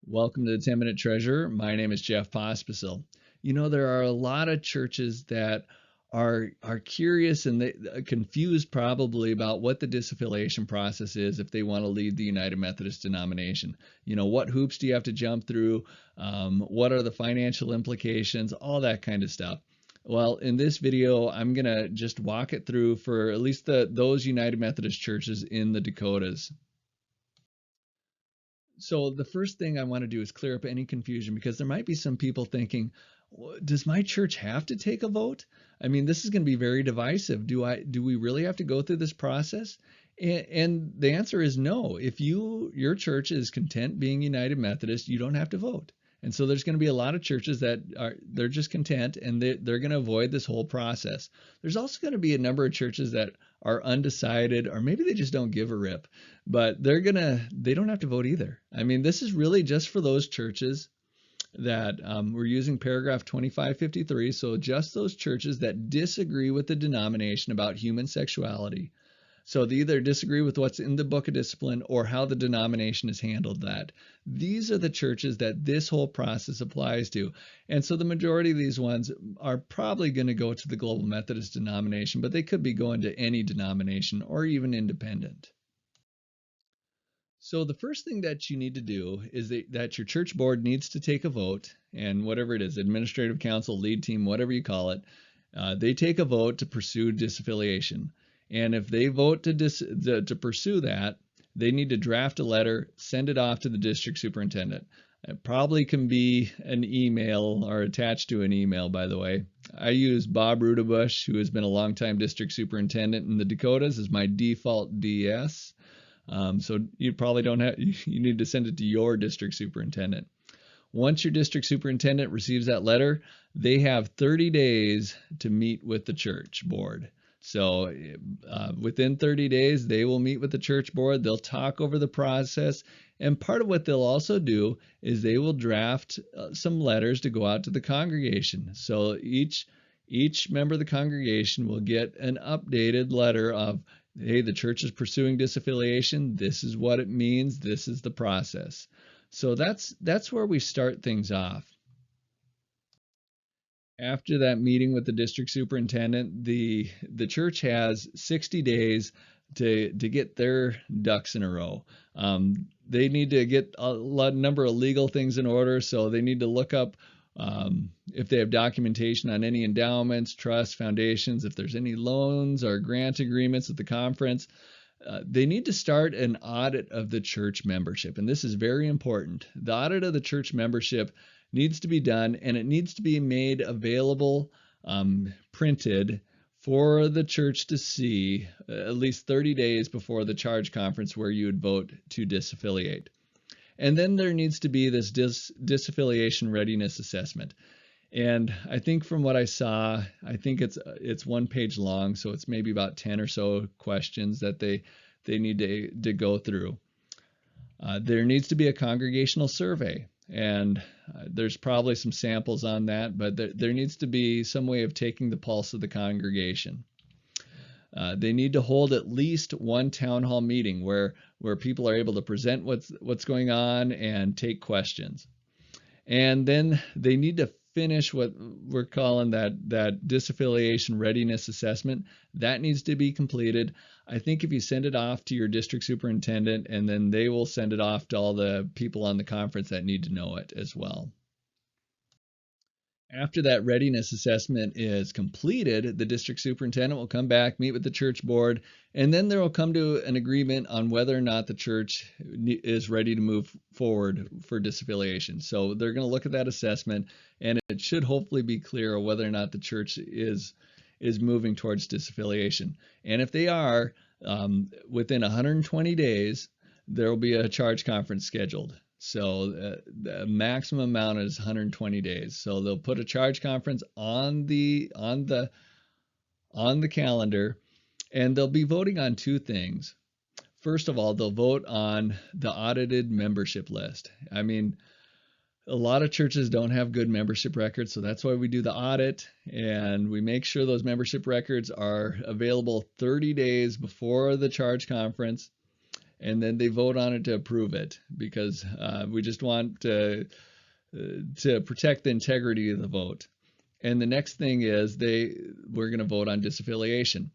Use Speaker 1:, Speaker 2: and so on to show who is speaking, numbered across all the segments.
Speaker 1: Welcome to the 10-Minute Treasure. My name is Jeff Pospisil. You know, there are a lot of churches that are curious and confused probably about what the disaffiliation process is if they want to leave the United Methodist denomination. You know, what hoops do you have to jump through? What are the financial implications? All that kind of stuff. Well, in this video, I'm going to just walk it through for at least those United Methodist churches in the Dakotas. So the first thing I want to do is clear up any confusion because there might be some people thinking, does my church have to take a vote? I mean, this is going to be very divisive. Do we really have to go through this process? And the answer is no. If your church is content being United Methodist, you don't have to vote. And so there's going to be a lot of churches that they're just content and they're going to avoid this whole process. There's also going to be a number of churches that are undecided, or maybe they just don't give a rip, but they don't have to vote either. I mean, this is really just for those churches that we're using paragraph 2553. So just those churches that disagree with the denomination about human sexuality. So they either disagree with what's in the Book of Discipline or how the denomination has handled that. These are the churches that this whole process applies to. And so the majority of these ones are probably going to go to the Global Methodist denomination, but they could be going to any denomination or even independent. So the first thing that you need to do is that your church board needs to take a vote, and whatever it is, administrative council, lead team, whatever you call it, they take a vote to pursue disaffiliation. And if they vote to pursue that, they need to draft a letter, send it off to the district superintendent. It probably can be an email or attached to an email, by the way. I use Bob Rudabush, who has been a longtime district superintendent in the Dakotas, as my default DS. So you probably don't have, you need to send it to your district superintendent. Once your district superintendent receives that letter, they have 30 days to meet with the church board. So within 30 days, they will meet with the church board. They'll talk over the process. And part of what they'll also do is they will draft some letters to go out to the congregation. So each member of the congregation will get an updated letter of, hey, the church is pursuing disaffiliation. This is what it means. This is the process. So that's where we start things off. After that meeting with the district superintendent, the church has 60 days to get their ducks in a row. They need to get a number of legal things in order, so they need to look up if they have documentation on any endowments, trusts, foundations, if there's any loans or grant agreements with the conference. They need to start an audit of the church membership, and this is very important. The audit of the church membership needs to be done, and it needs to be made available, printed for the church to see at least 30 days before the charge conference where you would vote to disaffiliate. And then there needs to be this disaffiliation readiness assessment. And I think from what I saw, I think it's 1 page long, so it's maybe about 10 or so questions that they need to go through. There needs to be a congregational survey, and there's probably some samples on that, but there needs to be some way of taking the pulse of the congregation. They need to hold at least one town hall meeting where people are able to present what's going on and take questions. And then they need to finish what we're calling that disaffiliation readiness assessment. That needs to be completed. I think if you send it off to your district superintendent, and then they will send it off to all the people on the conference that need to know it as well. After that readiness assessment is completed, the district superintendent will come back, meet with the church board, and then there will come to an agreement on whether or not the church is ready to move forward for disaffiliation. So they're going to look at that assessment, and it should hopefully be clear whether or not the church is moving towards disaffiliation. And if they are, within 120 days, there will be a charge conference scheduled. So the maximum amount is 120 days. So they'll put a charge conference on the calendar, and they'll be voting on two things. First of all, they'll vote on the audited membership list. I mean, a lot of churches don't have good membership records, so that's why we do the audit, and we make sure those membership records are available 30 days before the charge conference. and then they vote on it to approve it because we just want to protect the integrity of the vote. And the next thing is we're going to vote on disaffiliation.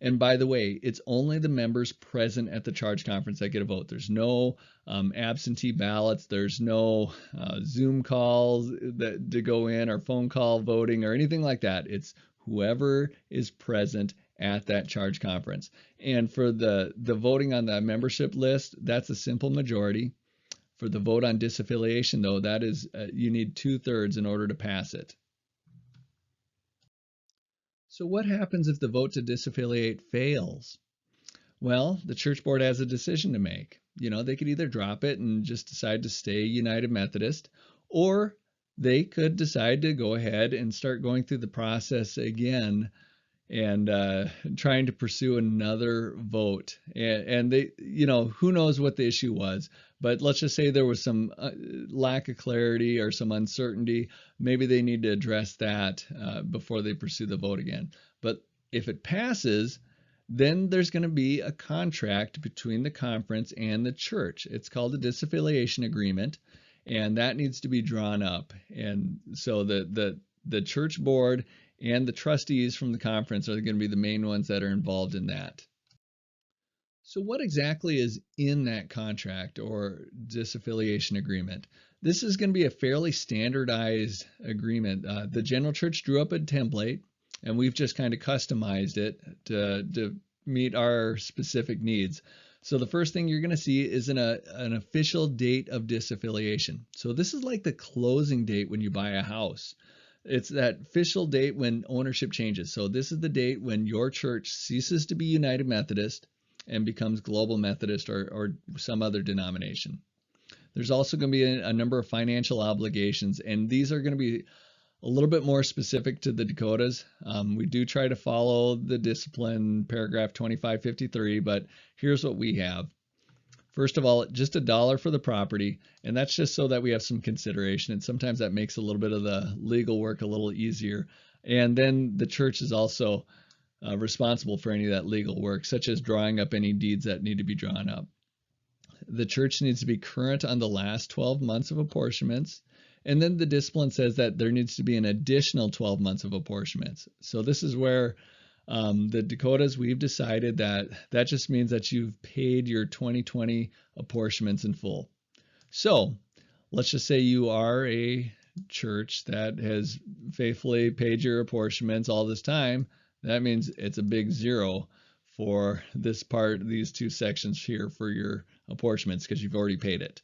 Speaker 1: And by the way, it's only the members present at the charge conference that get a vote. There's no absentee ballots. There's no Zoom calls to go in or phone call voting or anything like that. It's whoever is present at that charge conference. And for the voting on the membership list, that's a simple majority. For the vote on disaffiliation, though, that is you need 2/3 in order to pass it. So what happens if the vote to disaffiliate fails? Well, the church board has a decision to make. They could either drop it and just decide to stay United Methodist, or they could decide to go ahead and start going through the process again and trying to pursue another vote. And they, who knows what the issue was, but let's just say there was some lack of clarity or some uncertainty. Maybe they need to address that before they pursue the vote again. But if it passes, then there's going to be a contract between the conference and the church. It's called a disaffiliation agreement, and that needs to be drawn up. And so the church board and the trustees from the conference are going to be the main ones that are involved in that. So what exactly is in that contract or disaffiliation agreement? This is going to be a fairly standardized agreement. The general church drew up a template, and we've just kind of customized it to meet our specific needs. So the first thing you're going to see is an official date of disaffiliation. So this is like the closing date when you buy a house. It's that official date when ownership changes. So this is the date when your church ceases to be United Methodist and becomes Global Methodist or some other denomination. There's also going to be a number of financial obligations, and these are going to be a little bit more specific to the Dakotas. We do try to follow the discipline, paragraph 2553, but here's what we have. First of all, just $1 for the property, and that's just so that we have some consideration, and sometimes that makes a little bit of the legal work a little easier. And then the church is also responsible for any of that legal work, such as drawing up any deeds that need to be drawn up. The church needs to be current on the last 12 months of apportionments, and then the discipline says that there needs to be an additional 12 months of apportionments. So this is where the Dakotas, we've decided that just means that you've paid your 2020 apportionments in full. So let's just say you are a church that has faithfully paid your apportionments all this time. That means it's a big 0 for this part, these two sections here for your apportionments because you've already paid it.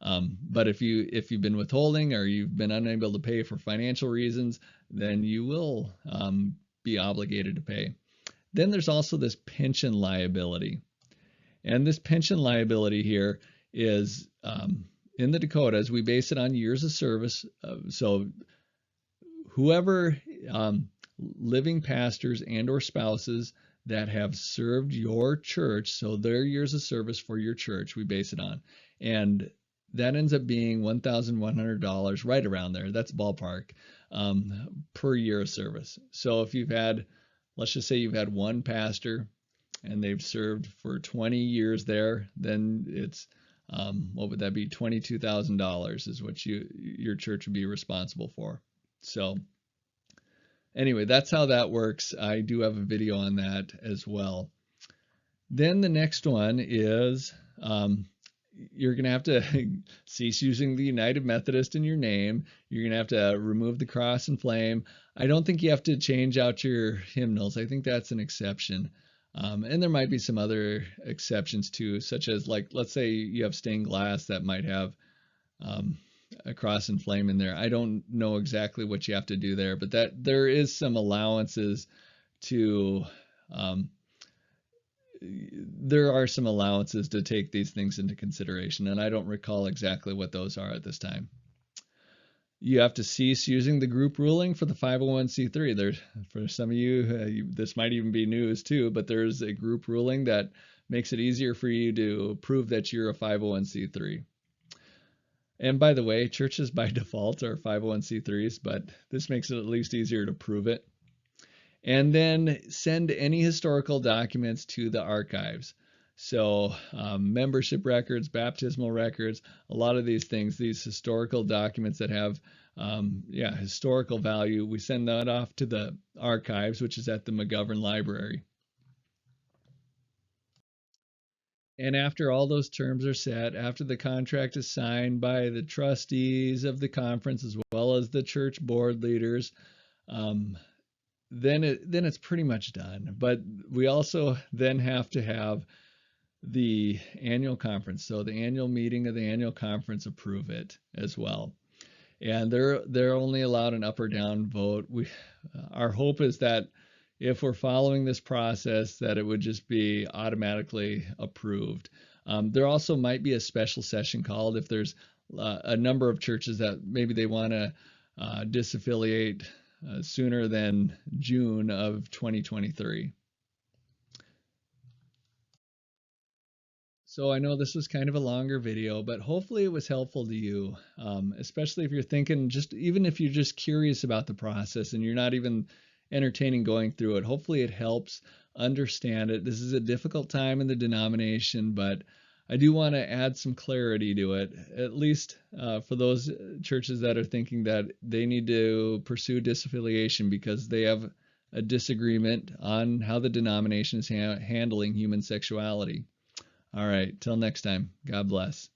Speaker 1: But if you've been withholding or you've been unable to pay for financial reasons, then you will be obligated to pay. Then there's also this pension liability. And this pension liability here is in the Dakotas, we base it on years of service. So whoever living pastors and or spouses that have served your church, so their years of service for your church, we base it on. And that ends up being $1,100, right around there. That's ballpark, per year of service. So if you've had, let's just say you've had one pastor and they've served for 20 years there, then it's, what would that be? $22,000 is what your church would be responsible for. So anyway, that's how that works. I do have a video on that as well. Then the next one is, you're going to have to cease using the United Methodist in your name. You're going to have to remove the cross and flame. I don't think you have to change out your hymnals. I think that's an exception. And there might be some other exceptions too, such as, like, let's say you have stained glass that might have a cross and flame in there. I don't know exactly what you have to do there, but that there is some allowances to there are some allowances to take these things into consideration, and I don't recall exactly what those are at this time. You have to cease using the group ruling for the 501c3. There's, for some of you, this might even be news too, but there's a group ruling that makes it easier for you to prove that you're a 501c3. And by the way, churches by default are 501c3s, but this makes it at least easier to prove it. And then send any historical documents to the archives. So membership records, baptismal records, a lot of these things, these historical documents that have historical value, we send that off to the archives, which is at the McGovern Library. And after all those terms are set, after the contract is signed by the trustees of the conference as well as the church board leaders, um, then it's pretty much done. But we also then have to have the annual conference, so the annual meeting of the annual conference, approve it as well. And they're only allowed an up or down vote. Our hope is that if we're following this process, that it would just be automatically approved. There also might be a special session called if there's a number of churches that maybe they want to disaffiliate sooner than June of 2023. So I know this was kind of a longer video, but hopefully it was helpful to you, especially if you're thinking, just even if you're just curious about the process and you're not even entertaining going through it. Hopefully it helps understand it. This is a difficult time in the denomination, but I do want to add some clarity to it, at least for those churches that are thinking that they need to pursue disaffiliation because they have a disagreement on how the denomination is handling human sexuality. All right, till next time. God bless.